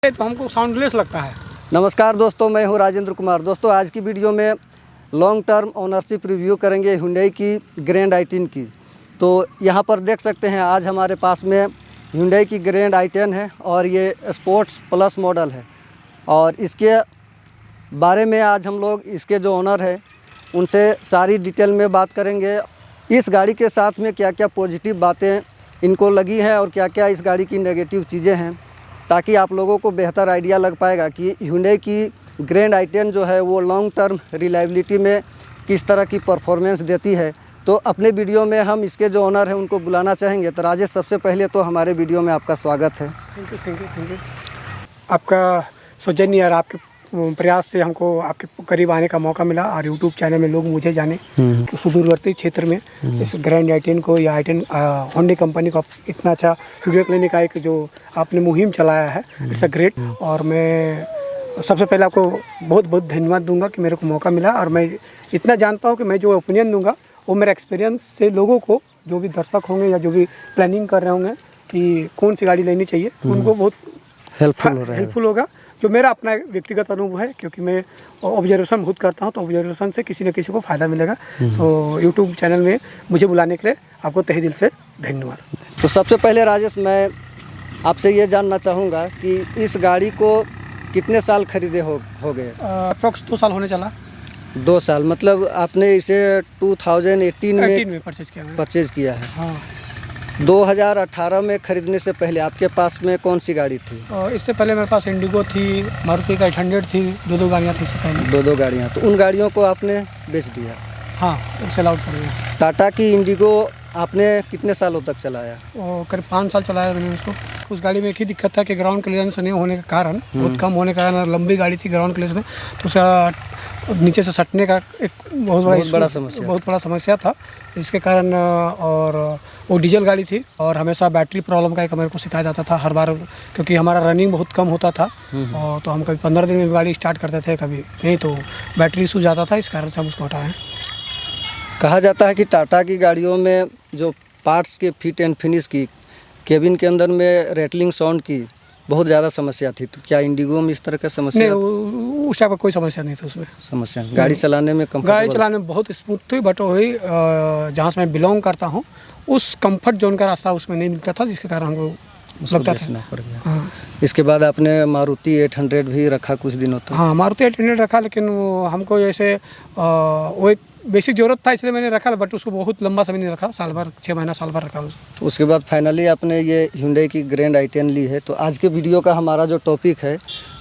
तो हमको साउंडलेस लगता है। नमस्कार दोस्तों, मैं हूं राजेंद्र कुमार। दोस्तों, आज की वीडियो में लॉन्ग टर्म ओनरशिप रिव्यू करेंगे Hyundai की ग्रैंड i10 की। तो यहाँ पर देख सकते हैं आज हमारे पास में Hyundai की ग्रैंड i10 है और ये स्पोर्ट्स प्लस मॉडल है। और इसके बारे में आज हम लोग इसके जो ओनर है उनसे सारी डिटेल में बात करेंगे। इस गाड़ी के साथ में क्या क्या पॉजिटिव बातें इनको लगी हैं और क्या क्या इस गाड़ी की नेगेटिव चीज़ें हैं, ताकि आप लोगों को बेहतर आइडिया लग पाएगा कि Hyundai की ग्रैंड i10 जो है वो लॉन्ग टर्म रिलायबिलिटी में किस तरह की परफॉर्मेंस देती है। तो अपने वीडियो में हम इसके जो ओनर हैं उनको बुलाना चाहेंगे। तो राजेश, सबसे पहले तो हमारे वीडियो में आपका स्वागत है। Thank you. आपका सौजन्य और आपके प्रयास से हमको आपके करीब आने का मौका मिला और यूट्यूब चैनल में लोग मुझे जाने कि सुदूरवर्ती क्षेत्र में इस ग्रैंड i10 को या i10 Hyundai कंपनी को इतना अच्छा फीडबैक लेने का एक जो आपने मुहिम चलाया है, इट्स अ ग्रेट। और मैं सबसे पहले आपको बहुत बहुत धन्यवाद दूंगा कि मेरे को मौका मिला। और मैं इतना जानता हूँ कि मैं जो ओपिनियन दूंगा वो मेरे एक्सपीरियंस से लोगों को, जो भी दर्शक होंगे या जो भी प्लानिंग कर रहे होंगे कि कौन सी गाड़ी लेनी चाहिए, तो उनको बहुत हेल्पफुल होगा। जो मेरा अपना व्यक्तिगत अनुभव है, क्योंकि मैं ऑब्जर्वेशन खुद करता हूं, तो ऑब्जर्वेशन से किसी न किसी को फ़ायदा मिलेगा। सो यूट्यूब चैनल में मुझे बुलाने के लिए आपको तहे दिल से धन्यवाद। तो सबसे पहले राजेश, मैं आपसे ये जानना चाहूँगा कि इस गाड़ी को कितने साल खरीदे हो गए? अप्रॉक्स 2 साल होने चला। 2 साल, मतलब आपने इसे 2018 में परचेज किया है। हाँ। 2018 में खरीदने से पहले आपके पास में कौन सी गाड़ी थी? इससे पहले मेरे पास इंडिगो थी, मारुति का 800 थी, दो गाड़ियाँ थी इससे पहले। दो गाड़ियाँ। तो उन गाड़ियों को आपने बेच दिया? हाँ, सेल आउट कर दिया। टाटा की इंडिगो आपने कितने सालों तक चलाया? करीब 5 साल चलाया मैंने उसको। उस गाड़ी में एक ही दिक्कत था कि ग्राउंड क्लियरेंस नहीं होने के कारण, बहुत कम होने के कारण, लंबी गाड़ी थी ग्राउंड क्लियरेंस में, तो उसका नीचे से सटने का एक बहुत बड़ा समस्या था। इसके कारण, और वो डीजल गाड़ी थी और हमेशा बैटरी प्रॉब्लम का एक मेरे को शिकायत आता था हर बार, क्योंकि हमारा रनिंग बहुत कम होता था। और तो हम कभी 15 दिन में गाड़ी स्टार्ट करते थे, कभी नहीं, तो बैटरी इशू जाता था। इस कारण से हम उसको हटाएँ। कहा जाता है कि टाटा की गाड़ियों में जो पार्ट्स के फिट एंड फिनिश की, केबिन के अंदर में रेटलिंग साउंड की बहुत ज़्यादा समस्या थी। तो क्या इंडिगो में इस तरह का समस्या? नहीं, उस टाइप का कोई समस्या नहीं था उसमें। समस्या गाड़ी चलाने में गाड़ी चलाने में बहुत स्मूथ थी, बट वही जहाँ से मैं बिलोंग करता हूँ उस कंफर्ट जोन का रास्ता उसमें नहीं मिलता था, जिसके कारण हमको लगता था पड़ गया। हाँ। इसके बाद आपने मारुति 800 भी रखा कुछ दिनों तक? हाँ, मारुति 800 रखा, लेकिन वो हमको जैसे वो एक बेसिक ज़रूरत था, इसलिए मैंने रखा, बट उसको बहुत लंबा समय नहीं रखा, साल भर, 6 महीना साल भर रखा उसको। उसके बाद फाइनली आपने ये Hyundai की ग्रैंड i10 ली है। तो आज के वीडियो का हमारा जो टॉपिक है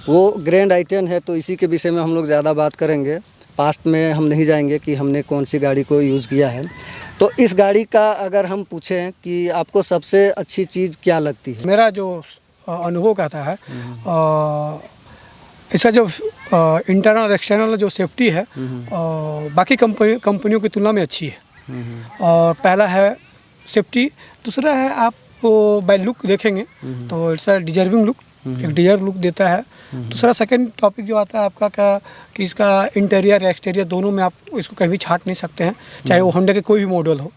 वो ग्रैंड i10 है, तो इसी के विषय में हम लोग ज़्यादा बात करेंगे। पास्ट में हम नहीं जाएंगे कि हमने कौन सी गाड़ी को यूज़ किया है। तो इस गाड़ी का अगर हम पूछें कि आपको सबसे अच्छी चीज़ क्या लगती है? मेरा जो अनुभव कहता है, इसका जो इंटरनल एक्सटर्नल जो सेफ्टी है बाकी कंपनियों की तुलना में अच्छी है। और पहला है सेफ्टी, दूसरा है आप बाय लुक देखेंगे तो इट्स अ डिजर्विंग लुक, एक डिजर्व लुक देता है। दूसरा सेकंड टॉपिक जो आता है आपका कि इसका इंटीरियर या एक्सटीरियर दोनों में आप इसको कहीं भी छांट नहीं सकते हैं, चाहे वो Honda के कोई भी मॉडल हो।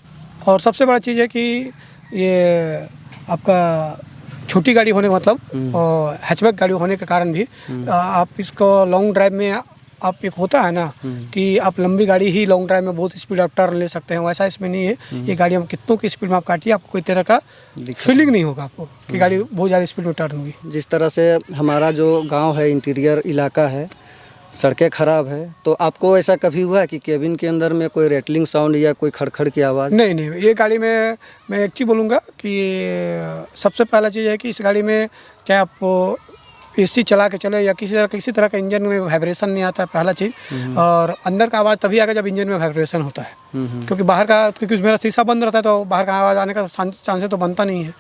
और सबसे बड़ा चीज़ है कि ये आपका छोटी गाड़ी होने का मतलब हैचबैक गाड़ी होने के कारण भी आप इसको लॉन्ग ड्राइव में, आप एक होता है ना कि आप लंबी गाड़ी ही लॉन्ग ड्राइव में बहुत स्पीड आप टर्न ले सकते हैं, वैसा इसमें नहीं है। ये गाड़ी हम कितनों की स्पीड में आप काटिए, आपको कोई तरह का फीलिंग नहीं होगा आपको कि गाड़ी बहुत ज़्यादा स्पीड में टर्न होगी। जिस तरह से हमारा जो गाँव है, इंटीरियर इलाका है, सड़कें ख़राब है, तो आपको ऐसा कभी हुआ है कि केबिन के अंदर में कोई रेटलिंग साउंड या कोई खड़खड़ की आवाज़? नहीं, ये गाड़ी में मैं एक चीज़ बोलूँगा कि सबसे पहला चीज़ है कि इस गाड़ी में चाहे आप AC चला के चले या किसी तरह का इंजन में वाइब्रेशन नहीं आता है, पहला चीज़। और अंदर का आवाज़ तभी आएगा जब इंजन में वाइब्रेशन होता है, क्योंकि बाहर का, क्योंकि मेरा शीशा बंद रहता है तो बाहर का आवाज़ आने का चांसेस तो बनता नहीं है,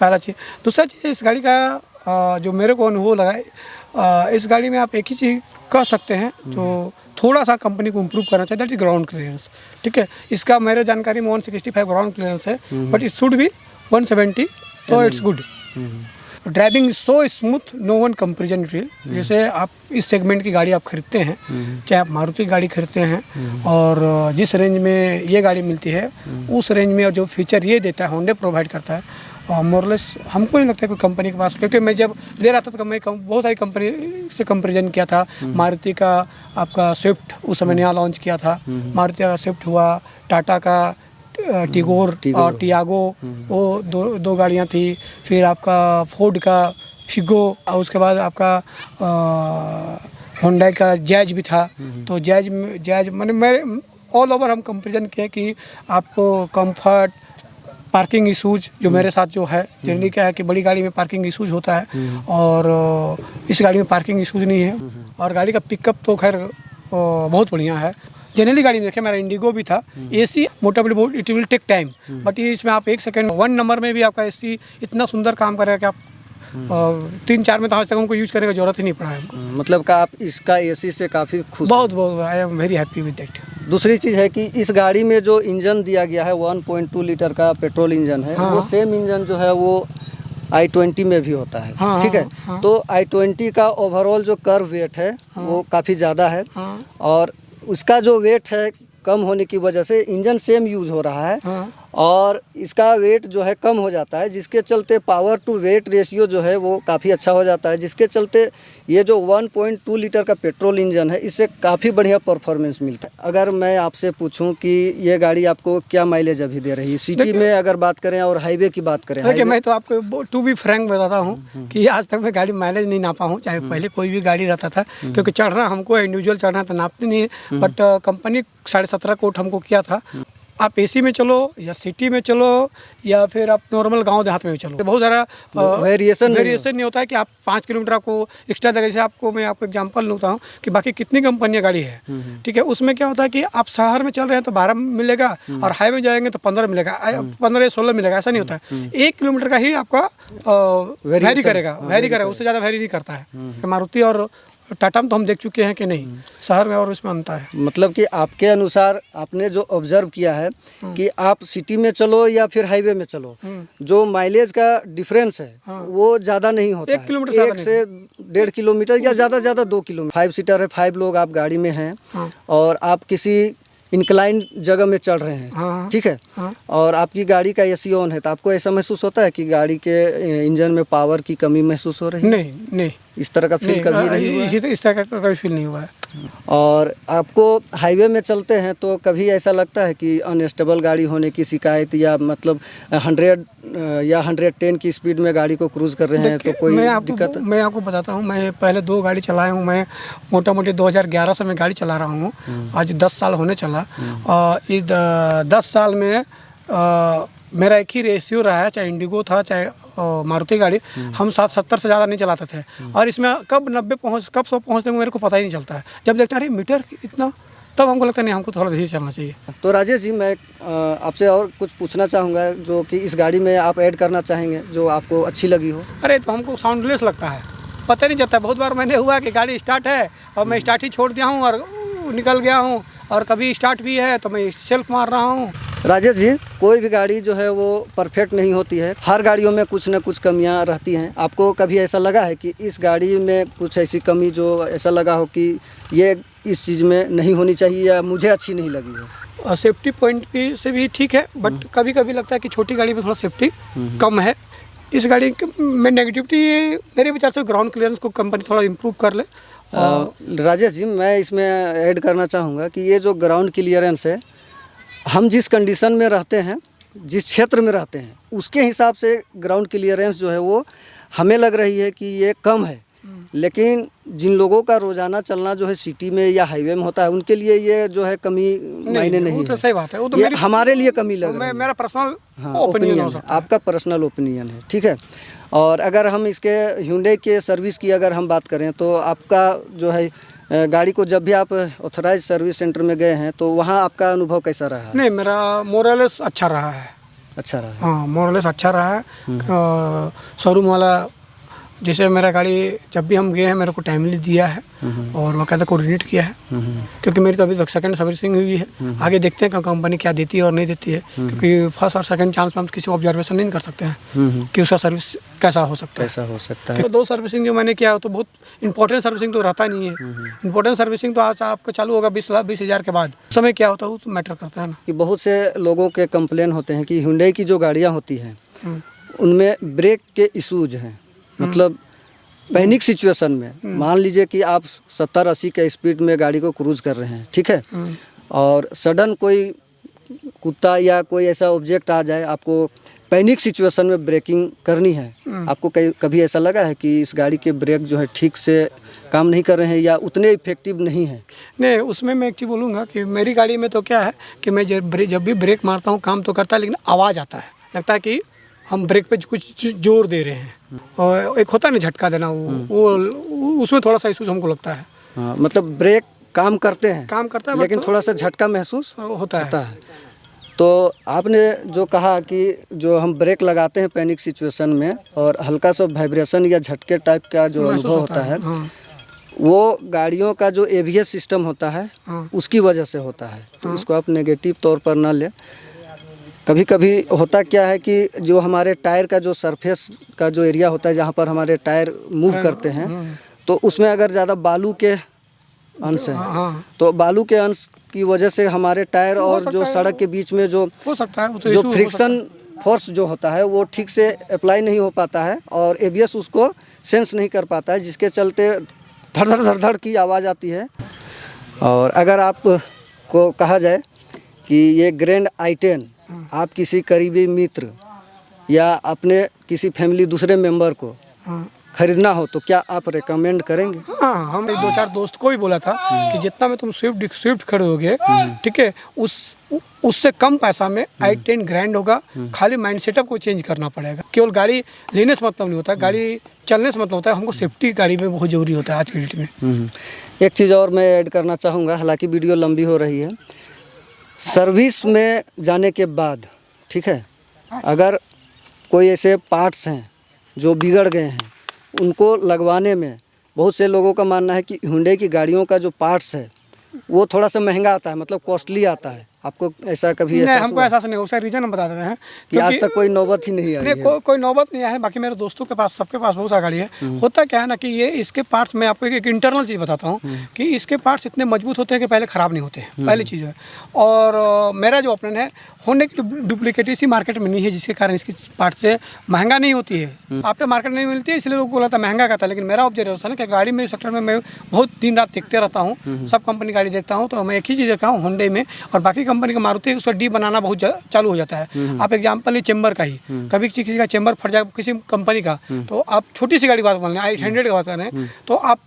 पहला चीज़। दूसरा चीज़, इस गाड़ी का जो मेरे को अनुभव लगा, इस गाड़ी में आप एक ही चीज़ कह सकते हैं जो थोड़ा सा कंपनी को इम्प्रूव करना चाहिए, दैट इज ग्राउंड क्लियरेंस। ठीक है, इसका मेरे जानकारी में 165 ग्राउंड क्लियरेंस है, बट इट शुड बी 170, तो it's good. Driving so smooth, no one comparison real. जैसे आप इस सेगमेंट की गाड़ी आप खरीदते हैं, चाहे आप मारुति गाड़ी खरीदते हैं, और जिस रेंज में ये गाड़ी मिलती है उस रेंज में जो फीचर ये देता है, Hyundai प्रोवाइड करता है, मोरलेस हमको नहीं लगता कोई कंपनी के पास, क्योंकि मैं जब ले रहा था तो मैं बहुत सारी कंपनी से कंपेरिजन किया था। मारुति का आपका स्विफ्ट उस समय नया लॉन्च किया था, मारुति का स्विफ्ट हुआ, टाटा का टिगोर और टियागो, वो दो गाड़ियाँ थी। फिर आपका फोर्ड का फिगो, और उसके बाद आपका होंडा का जैज भी था। तो जैज मैंने मैं ऑल ओवर हम कंपेरिजन किए कि आपको कंफर्ट, पार्किंग इशूज़ जो मेरे साथ जो है, जनरली क्या है कि बड़ी गाड़ी में पार्किंग इशूज़ होता है और इस गाड़ी में पार्किंग इशूज़ नहीं है। और गाड़ी का पिकअप तो खैर बहुत बढ़िया है। जनरली गाड़ी में देखिए मेरा इंडिगो भी था, एसी मोटाबली बहुत it will take time, but इसमें आप 1 सेकंड 1 नंबर में भी आपका एसी इतना सुंदर काम करेगा कि आप 3-4 में तो आज तक हमको यूज़ करने की जरूरत ही नहीं पड़ा है हमको। मतलब का आप इसका एसी से काफ़ी खुश बहुत बहुत I am very happy with that. दूसरी चीज़ है कि इस गाड़ी में जो इंजन दिया गया है 1.2 लीटर का पेट्रोल इंजन है, वो सेम इंजन जो है वो i20 में भी होता है। ठीक है, तो i20 का ओवरऑल जो कर्व वेट है वो काफ़ी ज़्यादा है और उसका जो वेट है कम होने की वजह से इंजन सेम यूज़ हो रहा है और इसका वेट जो है कम हो जाता है, जिसके चलते पावर टू वेट रेशियो जो है वो काफ़ी अच्छा हो जाता है, जिसके चलते ये जो 1.2 लीटर का पेट्रोल इंजन है इससे काफ़ी बढ़िया परफॉर्मेंस मिलता है। अगर मैं आपसे पूछूं कि ये गाड़ी आपको क्या माइलेज अभी दे रही है सिटी में अगर बात करें और हाईवे की बात करें? देखिए मैं तो आपको टू बी फ्रैंक बताता हूँ कि आज तक मैं गाड़ी माइलेज नहीं नापा हूँ, चाहे पहले कोई भी गाड़ी रहता था, क्योंकि चढ़ना हमको इंडिविजुअल चढ़ना तो नापते नहीं है, बट कंपनी 17.5 कोट हमको किया था। आप एसी में चलो या सिटी में चलो या फिर आप नॉर्मल गांव देहात में भी चलो, बहुत सारा वेरिएशन नहीं होता है कि आप 5 किलोमीटर आपको एक्स्ट्रा जगह। जैसे आपको मैं आपको एग्जांपल दूँगा हूँ कि बाकी कितनी कंपनियाँ गाड़ी है, ठीक है, उसमें क्या होता है कि आप शहर में चल रहे हैं तो 12 मिलेगा और हाईवे जाएंगे तो 15 मिलेगा, 15 या 16 मिलेगा, ऐसा नहीं होता है। 1 किलोमीटर का ही आपका वेरी करेगा, उससे ज़्यादा वेरी नहीं करता है। मारुति और टाटा में तो हम देख चुके हैं कि नहीं, शहर में और उसमें अंतर है। मतलब कि आपके अनुसार आपने जो ऑब्जर्व किया है कि आप सिटी में चलो या फिर हाईवे में चलो, जो माइलेज का डिफरेंस है वो ज़्यादा नहीं होता 1 किलोमीटर 1 से 1.5 किलोमीटर या ज़्यादा 2 किलोमीटर। 5 सीटर है, 5 लोग आप गाड़ी में हैं और आप किसी इंक्लाइन जगह में चढ़ रहे हैं, ठीक है, और आपकी गाड़ी का एसी ऑन है, तो आपको ऐसा महसूस होता है कि गाड़ी के इंजन में पावर की कमी महसूस हो रही है? नहीं, इस तरह का फील कभी नहीं हुआ? इस तरह का कभी फील नहीं हुआ है। और आपको हाईवे में चलते हैं तो कभी ऐसा लगता है कि अनस्टेबल गाड़ी होने की शिकायत, या मतलब 100 या 110 की स्पीड में गाड़ी को क्रूज़ कर रहे हैं तो कोई दिक्कत? मैं आपको बताता हूँ, मैं पहले 2 गाड़ी चलाया हूँ। मैं मोटा-मोटी 2011 से मैं गाड़ी चला रहा हूँ, आज 10 साल होने चला। इस 10 साल में मेरा एक ही रेशियो रहा है, चाहे इंडिगो था चाहे मारुति गाड़ी, हम 70 से ज़्यादा नहीं चलाते थे। और इसमें कब 90 कब 100 पहुँचते मेरे को पता ही नहीं चलता है। जब देखता अरे मीटर इतना, तब हमको लगता है नहीं, हमको थोड़ा धीरे चलना चाहिए। तो राजेश जी, मैं आपसे और कुछ पूछना चाहूँगा जो कि इस गाड़ी में आप ऐड करना चाहेंगे जो आपको अच्छी लगी हो? अरे तो हमको साउंडलेस लगता है, पता नहीं चलता। बहुत बार मैंने हुआ कि गाड़ी स्टार्ट है और मैं स्टार्ट ही छोड़ दिया हूँ और निकल गया हूँ, और कभी स्टार्ट भी है तो मैं सेल्फ मार रहा हूँ। राजेश जी, कोई भी गाड़ी जो है वो परफेक्ट नहीं होती है, हर गाड़ियों में कुछ न कुछ कमियां रहती हैं। आपको कभी ऐसा लगा है कि इस गाड़ी में कुछ ऐसी कमी जो ऐसा लगा हो कि ये इस चीज़ में नहीं होनी चाहिए या मुझे अच्छी नहीं लगी हो? सेफ्टी पॉइंट भी से भी ठीक है, बट कभी कभी लगता है कि छोटी गाड़ी में थोड़ा सेफ्टी कम है। इस गाड़ी में नेगेटिविटी मेरे विचार से ग्राउंड क्लियरेंस को कंपनी थोड़ा इम्प्रूव कर ले। राजेश जी, मैं इसमें ऐड करना चाहूँगा कि ये जो ग्राउंड क्लियरेंस है, हम जिस कंडीशन में रहते हैं, जिस क्षेत्र में रहते हैं, उसके हिसाब से ग्राउंड क्लियरेंस जो है वो हमें लग रही है कि ये कम है। लेकिन जिन लोगों का रोजाना चलना जो है सिटी में या हाईवे में होता है, उनके लिए ये जो है कमी मायने नहीं है। तो सही बात है, वो तो ये हमारे लिए कमी लग रही है। मेरा पर्सनल ओपिनियन है, आपका पर्सनल ओपिनियन है, ठीक है। और अगर हम इसके Hyundai के सर्विस की अगर हम बात करें तो आपका जो है गाड़ी को जब भी आप ऑथराइज सर्विस सेंटर में गए हैं तो वहाँ आपका अनुभव कैसा रहा है? नहीं, मेरा मोरलेस अच्छा रहा है। अच्छा रहा है? हाँ, मोरलेस अच्छा रहा है। शोरूम वाला जैसे मेरा गाड़ी जब भी हम गए हैं मेरे को टाइमली दिया है और वकायदा कोऑर्डिनेट किया है, क्योंकि मेरी तो अभी तक सेकंड सर्विसिंग हुई है। आगे देखते हैं कि कंपनी क्या देती है और नहीं देती है, क्योंकि फर्स्ट और सेकंड चांस में हम किसी ऑब्जर्वेशन नहीं कर सकते हैं कि उसका सर्विस कैसा हो सकता है। तो 2 सर्विसिंग जो मैंने किया तो बहुत इंपॉर्टेंट सर्विसिंग तो रहता नहीं है। इंपॉर्टेंट सर्विसिंग तो आज आपको चालू होगा 20,000 के बाद, समय क्या होता है वो तो मैटर करता है ना। कि बहुत से लोगों के कंप्लेन होते हैं कि Hyundai की जो गाड़ियाँ होती हैं उनमें ब्रेक के इश्यूज हैं। मतलब पैनिक सिचुएशन में मान लीजिए कि आप 70-80 के स्पीड में गाड़ी को क्रूज कर रहे हैं, ठीक है, और सडन कोई कुत्ता या कोई ऐसा ऑब्जेक्ट आ जाए, आपको पैनिक सिचुएशन में ब्रेकिंग करनी है। आपको कभी ऐसा लगा है कि इस गाड़ी के ब्रेक जो है ठीक से काम नहीं कर रहे हैं या उतने इफेक्टिव नहीं है? नहीं, उसमें मैं एक चीज़ बोलूँगा कि मेरी गाड़ी में तो क्या है कि मैं जब भी ब्रेक मारता हूँ काम तो करता है, लेकिन आवाज़ आता है, लगता है कि हम ब्रेक पे कुछ जोर दे रहे हैं। और एक होता है ना झटका देना, वो उसमें थोड़ा सा इशू हमको लगता है। हाँ, मतलब ब्रेक काम करते हैं, काम करता है, लेकिन थोड़ा सा झटका महसूस होता है। तो आपने जो कहा कि जो हम ब्रेक लगाते हैं पैनिक सिचुएशन में और हल्का सा वाइब्रेशन या झटके टाइप का जो अनुभव होता है, वो गाड़ियों का जो एबीएस सिस्टम होता है उसकी वजह से होता है। तो इसको आप नेगेटिव तौर पर ना लें। कभी कभी होता क्या है कि जो हमारे टायर का जो सरफेस का जो एरिया होता है, जहाँ पर हमारे टायर मूव करते हैं, तो उसमें अगर ज़्यादा बालू के अंश है तो बालू के अंश की वजह से हमारे टायर और जो सड़क के बीच में जो हो सकता है, जो फ्रिक्शन फोर्स जो होता है वो ठीक से अप्लाई नहीं हो पाता है और एबीएस उसको सेंस नहीं कर पाता है, जिसके चलते धड़ धड़ धड़ धड़ की आवाज़ आती है। और अगर आप को कहा जाए कि ये ग्रैंड i10 आप किसी करीबी मित्र या अपने किसी फैमिली दूसरे मेंबर को खरीदना हो तो क्या आप रेकमेंड करेंगे? हाँ, हम 2-4 दोस्त को भी बोला था कि जितना में तुम स्विफ्ट खरीदोगे, ठीक है, उससे कम पैसा में i10 ग्रैंड होगा। खाली माइंड सेटअप को चेंज करना पड़ेगा। केवल गाड़ी लेने से मतलब नहीं होता, गाड़ी चलने से मतलब होता है। हमको सेफ्टी गाड़ी में बहुत ज़रूरी होता है आज की डेट में। एक चीज़ और मैं ऐड करना चाहूँगा, हालांकि वीडियो लंबी हो रही है। सर्विस में जाने के बाद, ठीक है, अगर कोई ऐसे पार्ट्स हैं जो बिगड़ गए हैं, उनको लगवाने में बहुत से लोगों का मानना है कि हुंडई की गाड़ियों का जो पार्ट्स है वो थोड़ा सा महंगा आता है, मतलब कॉस्टली आता है। आपको ऐसा कभी नहीं, हमको एहसास नहीं हो। उसका रीज़न हम बता देते हैं कि आज तक कोई नौबत ही नहीं आई है। कोई नौबत नहीं आया है। बाकी मेरे दोस्तों के पास, सबके पास बहुत सारी गाड़ी है। होता क्या है ना कि ये इसके पार्ट्स, मैं आपको एक इंटरनल चीज़ बताता हूँ कि इसके पार्ट्स इतने मजबूत होते हैं कि पहले ख़राब नहीं होते हैं, पहली चीज़ है। और मेरा जो ओपिनियन है, होंडा की डुप्लीकेट इसी मार्केट में नहीं है, जिसके कारण इसकी पार्ट से महंगा नहीं होती है। आपके मार्केट में नहीं मिलती है, इसलिए लोगों को लगता है महंगा कहता है। लेकिन मेरा ऑब्जर्वेशन है कि गाड़ी में सेक्टर में मैं बहुत दिन रात देखते रहता हूँ, सब कंपनी गाड़ी देखता हूँ, तो मैं एक ही चीज़ देखता हूँ होंडा में, और बाकी कंपनी का मारुति उसका डी बनाना बहुत चालू हो जाता है। आप एग्जाम्पल चेंबर का ही, कभी किसी का चेंबर फट जाए किसी कंपनी का, तो आप छोटी सी गाड़ी बात मान लें, i100 की बात करें, तो आप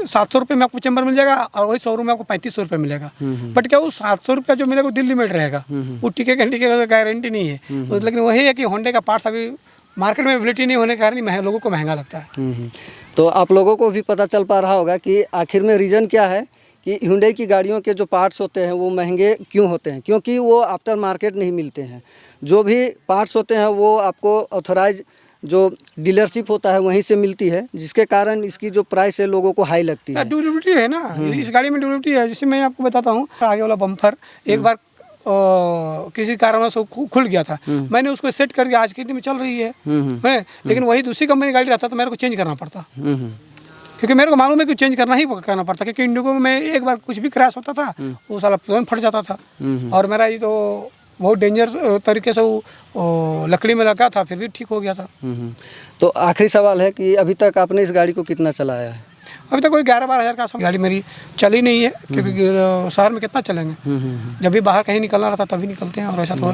700 रुपये में आपको चेंबर मिल जाएगा और वही शोरूम में आपको 3500 रुपये मिलेगा। बट क्या वो 700 रुपया जो मिलेगा वो दिल्ली में रहेगा, वो टिके घंटे की गारंटी नहीं है। लेकिन वही है कि होंडा का पार्ट्स अभी मार्केट में अवेलेबिलिटी नहीं होने के कारण लोगों को महंगा लगता है। तो आप लोगों को भी पता चल पा रहा होगा कि आखिर में रीज़न क्या है कि हुंडई की गाड़ियों के जो पार्ट्स होते हैं वो महंगे क्यों होते हैं, क्योंकि वो आफ्टर मार्केट नहीं मिलते हैं। जो भी पार्ट्स होते हैं वो आपको ऑथराइज जो डीलरशिप होता है वहीं से मिलती है, जिसके कारण इसकी जो प्राइस है लोगों को हाई लगती है। ड्यूरेबिलिटी है ना, इस गाड़ी में ड्यूरेबिलिटी है। जैसे मैं आपको बताता हूँ, आगे वाला बम्पर एक बार किसी कारणवश खुल गया था, मैंने उसको सेट करके आज की डेट में चल रही है। लेकिन वही दूसरी कंपनी गाड़ी रहता तो मेरे को चेंज करना पड़ता, क्योंकि मेरे को मालूम है कि चेंज करना ही करना पड़ता, क्योंकि इंडिगो में एक बार कुछ भी क्रैश होता था वो साला तुरंत फट जाता था। और मेरा ये तो बहुत डेंजर तरीके से वो लकड़ी में लगा था, फिर भी ठीक हो गया था। तो आखिरी सवाल है कि अभी तक आपने इस गाड़ी को कितना चलाया है? अभी तक कोई 11-12 हज़ार का गाड़ी मेरी चली नहीं है, क्योंकि शहर में कितना चलेंगे। जब भी बाहर कहीं निकलना रहता तभी निकलते हैं। और ऐसा तो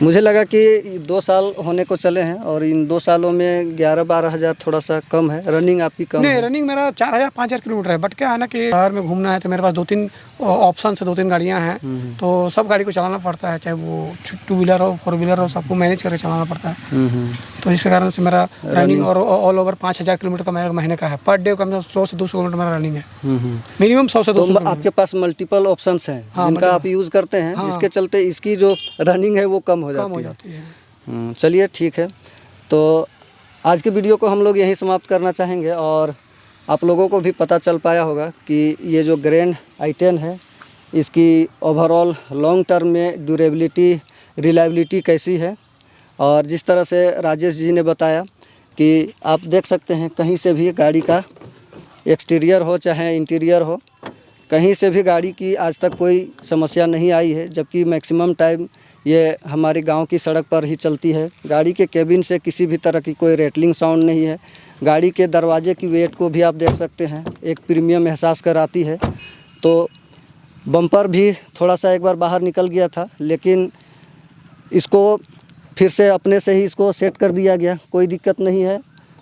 मुझे लगा कि 2 साल होने को चले हैं और इन 2 सालों में 11-12 हज़ार थोड़ा सा कम है। रनिंग आपकी कम नहीं है? रनिंग मेरा 4000-5000 किलोमीटर है। बट क्या है ना कि शहर में घूमना है तो मेरे पास 2-3 ऑप्शन है, 2-3 गाड़ियाँ हैं, तो सब गाड़ी को चलाना पड़ता है, चाहे वो 2 व्हीलर हो, 4 व्हीलर हो, सबको मैनेज करके चलाना पड़ता है। तो इसके कारण से मेरा रनिंग और ऑल ओवर 5000 किलोमीटर का मेरे महीने का है। पर डे कम से कम 100 से 200 किलोमीटर मेरा रनिंग है, मिनिमम 100 से 200। तो आपके पास मल्टीपल ऑप्शंस हैं जिनका आप यूज़ करते हैं, जिसके चलते इसकी जो रनिंग है वो कम हो जाती है। चलिए ठीक है, तो आज के वीडियो को हम लोग यहीं समाप्त करना चाहेंगे। और आप लोगों को भी पता चल पाया होगा कि ये जो ग्रैंड i10 है, इसकी ओवरऑल लॉन्ग टर्म में ड्यूरेबिलिटी, रिलायबिलिटी कैसी है। और जिस तरह से राजेश जी ने बताया कि आप देख सकते हैं कहीं से भी गाड़ी का एक्सटीरियर हो चाहे इंटीरियर हो, कहीं से भी गाड़ी की आज तक कोई समस्या नहीं आई है, जबकि मैक्सिमम टाइम ये हमारी गांव की सड़क पर ही चलती है। गाड़ी के केबिन से किसी भी तरह की कोई रेटलिंग साउंड नहीं है। गाड़ी के दरवाजे की वेट को भी आप देख सकते हैं, एक प्रीमियम एहसास कराती है। तो बम्पर भी थोड़ा सा एक बार बाहर निकल गया था, लेकिन इसको फिर से अपने से ही इसको सेट कर दिया गया, कोई दिक्कत नहीं है।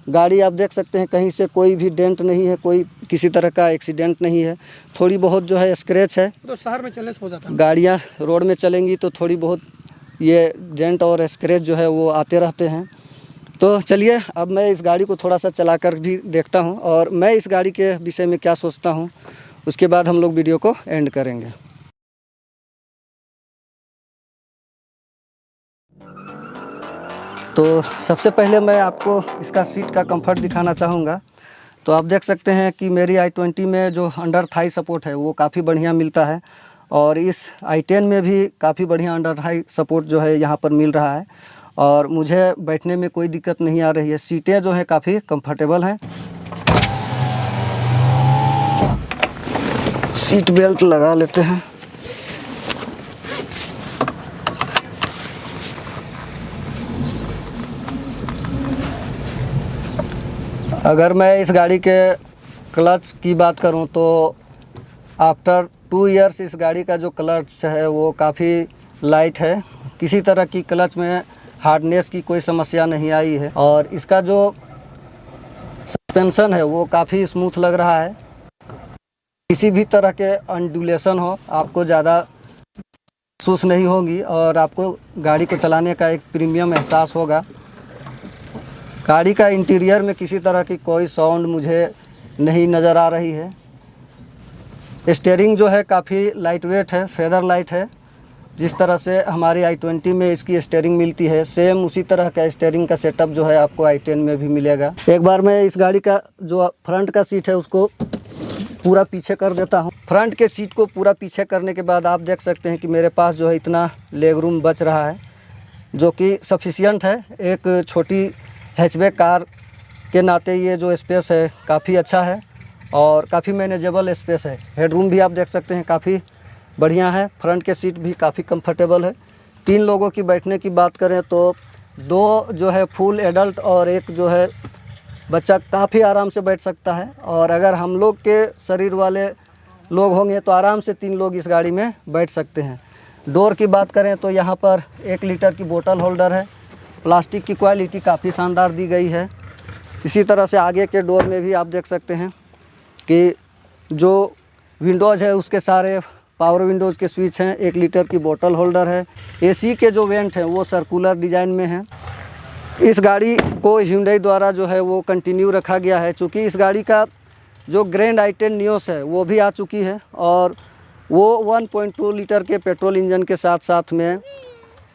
गाड़ी आप देख सकते हैं कहीं से कोई भी डेंट नहीं है, कोई किसी तरह का एक्सीडेंट नहीं है। थोड़ी बहुत जो है स्क्रैच है, तो शहर में चलने से हो जाता है। गाड़ियाँ रोड में चलेंगी तो थोड़ी बहुत ये डेंट और स्क्रैच जो है वो आते रहते हैं। तो चलिए अब मैं इस गाड़ी को थोड़ा सा चला कर भी देखता हूँ और मैं इस गाड़ी के विषय में क्या सोचता हूँ, उसके बाद हम लोग वीडियो को एंड करेंगे। तो सबसे पहले मैं आपको इसका सीट का कंफर्ट दिखाना चाहूँगा। तो आप देख सकते हैं कि मेरी i20 में जो अंडर थाई सपोर्ट है वो काफ़ी बढ़िया मिलता है और इस i10 में भी काफ़ी बढ़िया अंडर थाई सपोर्ट जो है यहाँ पर मिल रहा है और मुझे बैठने में कोई दिक्कत नहीं आ रही है। सीटें जो है काफ़ी कंफर्टेबल हैं। सीट बेल्ट लगा लेते हैं। अगर मैं इस गाड़ी के क्लच की बात करूं तो आफ्टर 2 इयर्स इस गाड़ी का जो क्लच है वो काफ़ी लाइट है। किसी तरह की क्लच में हार्डनेस की कोई समस्या नहीं आई है और इसका जो सस्पेंशन है वो काफ़ी स्मूथ लग रहा है। किसी भी तरह के अंडुलेशन हो आपको ज़्यादा महसूस नहीं होगी और आपको गाड़ी को चलाने का एक प्रीमियम एहसास होगा। गाड़ी का इंटीरियर में किसी तरह की कोई साउंड मुझे नहीं नज़र आ रही है। स्टीयरिंग जो है काफ़ी लाइट वेट है, फेदर लाइट है। जिस तरह से हमारी i20 में इसकी स्टीयरिंग मिलती है सेम उसी तरह का स्टीयरिंग का सेटअप जो है आपको i10 में भी मिलेगा। एक बार मैं इस गाड़ी का जो फ्रंट का सीट है उसको पूरा पीछे कर देता हूँ। फ्रंट के सीट को पूरा पीछे करने के बाद आप देख सकते हैं कि मेरे पास जो है इतना लेग रूम बच रहा है जो कि सफिशियंट है। एक छोटी हैचबैक कार के नाते ये जो स्पेस है काफ़ी अच्छा है और काफ़ी मैनेजेबल स्पेस है। हेडरूम भी आप देख सकते हैं काफ़ी बढ़िया है। फ्रंट के सीट भी काफ़ी कंफर्टेबल है। 3 लोगों की बैठने की बात करें तो 2 जो है फुल एडल्ट और एक जो है बच्चा काफ़ी आराम से बैठ सकता है और अगर हम लोग के शरीर वाले लोग होंगे तो आराम से 3 लोग इस गाड़ी में बैठ सकते हैं। डोर की बात करें तो यहाँ पर 1 लीटर की बोतल होल्डर है। प्लास्टिक की क्वालिटी काफ़ी शानदार दी गई है। इसी तरह से आगे के डोर में भी आप देख सकते हैं कि जो विंडोज़ है उसके सारे पावर विंडोज़ के स्विच हैं। 1 लीटर की बोतल होल्डर है। एसी के जो वेंट हैं वो सर्कुलर डिज़ाइन में हैं। इस गाड़ी को Hyundai द्वारा जो है वो कंटिन्यू रखा गया है चूँकि इस गाड़ी का जो ग्रैंड i10 नियोस है वो भी आ चुकी है और वो 1.2 लीटर के पेट्रोल इंजन के साथ साथ में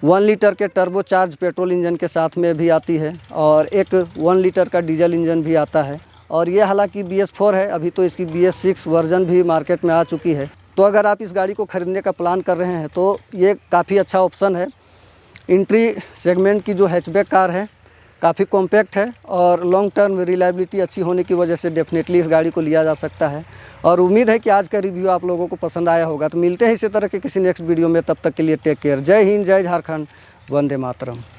1 लीटर के टर्बो चार्ज पेट्रोल इंजन के साथ में भी आती है और एक 1 लीटर का डीजल इंजन भी आता है। और ये हालांकि BS4 है, अभी तो इसकी BS6 वर्जन भी मार्केट में आ चुकी है। तो अगर आप इस गाड़ी को ख़रीदने का प्लान कर रहे हैं तो ये काफ़ी अच्छा ऑप्शन है। इंट्री सेगमेंट की जो हैचबैक कार है काफ़ी कॉम्पैक्ट है और लॉन्ग टर्म रिलायबिलिटी अच्छी होने की वजह से डेफिनेटली इस गाड़ी को लिया जा सकता है। और उम्मीद है कि आज का रिव्यू आप लोगों को पसंद आया होगा। तो मिलते हैं इसी तरह के किसी नेक्स्ट वीडियो में, तब तक के लिए टेक केयर। जय हिंद, जय झारखंड, वंदे मातरम।